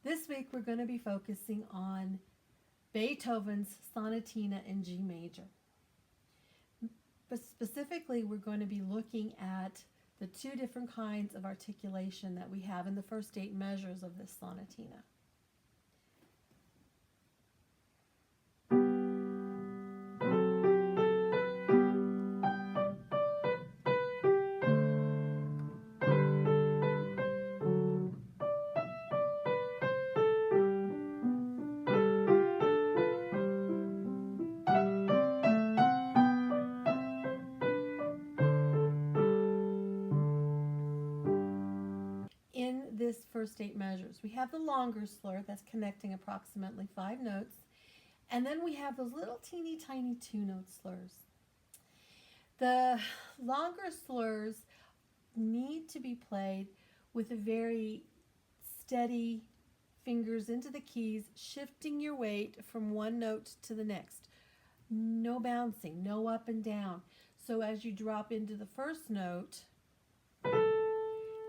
This week we're going to be focusing on Beethoven's Sonatina in G major. But specifically, we're going to be looking at the two different kinds of articulation that we have in the first 8 measures of this sonatina. In this first 8 measures, we have the longer slur that's connecting approximately 5 notes, and then we have those little teeny tiny 2-note slurs. The longer slurs need to be played with a very steady fingers into the keys, shifting your weight from one note to the next. No bouncing, no up and down. So as you drop into the first note,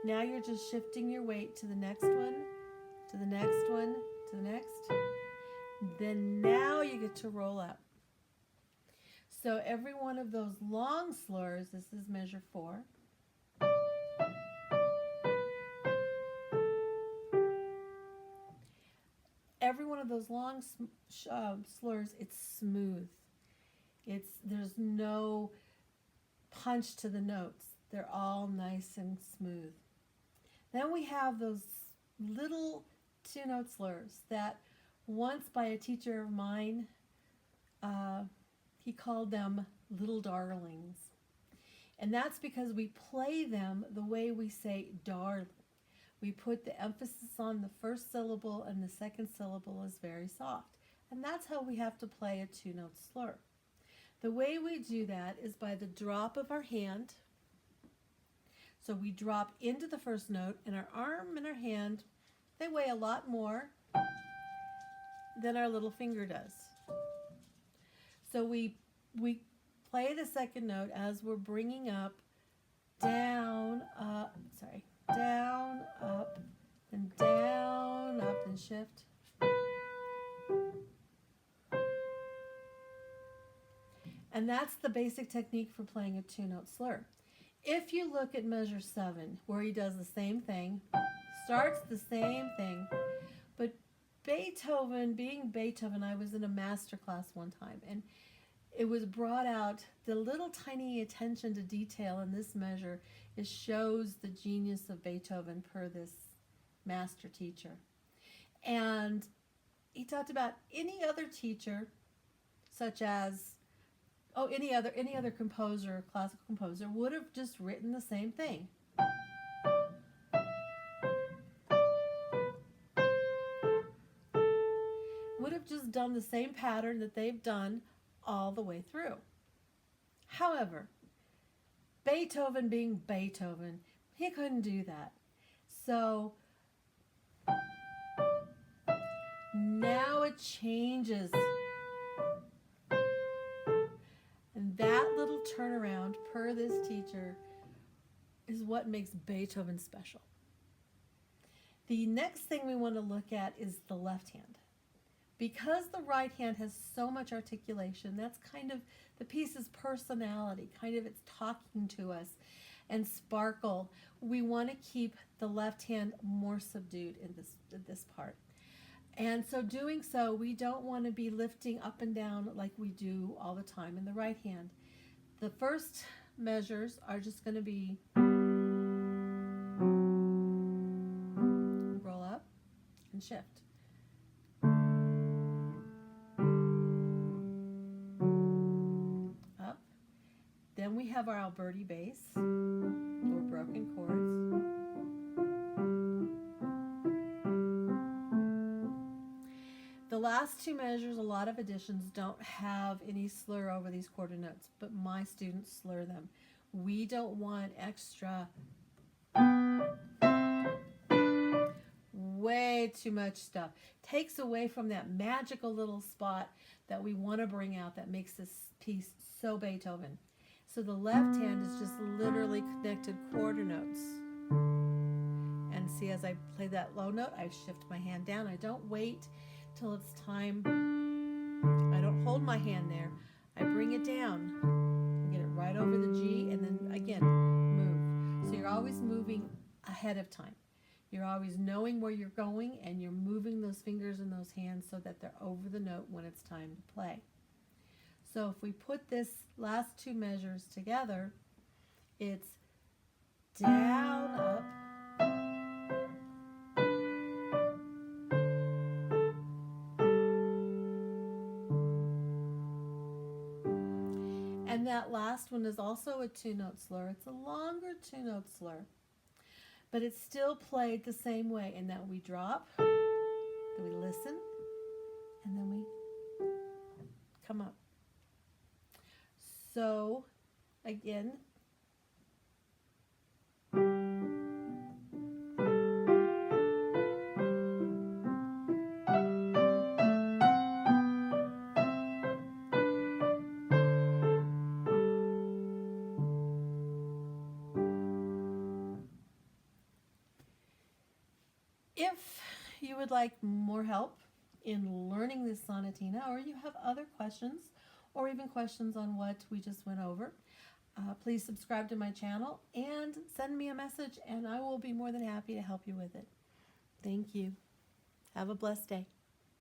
now you're just shifting your weight to the next one, to the next one, to the next. Then now you get to roll up. So every one of those long slurs, this is measure 4. Every one of those long slurs, it's smooth. There's no punch to the notes. They're all nice and smooth. Then we have those little 2-note slurs that once by a teacher of mine, he called them little darlings. And that's because we play them the way we say darling. We put the emphasis on the first syllable and the second syllable is very soft. And that's how we have to play a 2-note slur. The way we do that is by the drop of our hand. So we drop into the first note, and our arm and our hand, they weigh a lot more than our little finger does. So we play the second note as we're bringing up, down, up, down, up, and shift. And that's the basic technique for playing a 2-note slur. If you look at measure 7, where he does the same thing, starts the same thing, but Beethoven, being Beethoven, I was in a master class one time, and it was brought out, the little tiny attention to detail in this measure, it shows the genius of Beethoven per this master teacher. And he talked about any other teacher, such as any other composer, classical composer, would have just written the same thing. Would have just done the same pattern that they've done all the way through. However, Beethoven being Beethoven, he couldn't do that. So now it changes. And that little turnaround per this teacher is what makes Beethoven special. The next thing we want to look at is the left hand. Because the right hand has so much articulation, that's kind of the piece's personality, kind of it's talking to us and sparkle. We want to keep the left hand more subdued in this part. And so doing so, we don't want to be lifting up and down like we do all the time in the right hand. The first measures are just going to be roll up and shift. Up. Then we have our Alberti bass, or broken chords. The last 2 measures, a lot of editions don't have any slur over these quarter notes, but my students slur them. We don't want extra, way too much stuff. Takes away from that magical little spot that we want to bring out that makes this piece so Beethoven. So the left hand is just literally connected quarter notes. And see see as I play that low note, I shift my hand down. I don't wait till it's time. I don't hold my hand there. I bring it down. Get it right over the G, and then again, move. So you're always moving ahead of time. You're always knowing where you're going, and you're moving those fingers and those hands so that they're over the note when it's time to play. So if we put this last two measures together, it's down, up, and that last one is also a two-note slur. It's a longer two-note slur, but it's still played the same way in that we drop, then we listen, and then we come up. So, again, if you would like more help in learning this sonatina, or you have other questions, or even questions on what we just went over, please subscribe to my channel and send me a message, and I will be more than happy to help you with it. Thank you. Have a blessed day.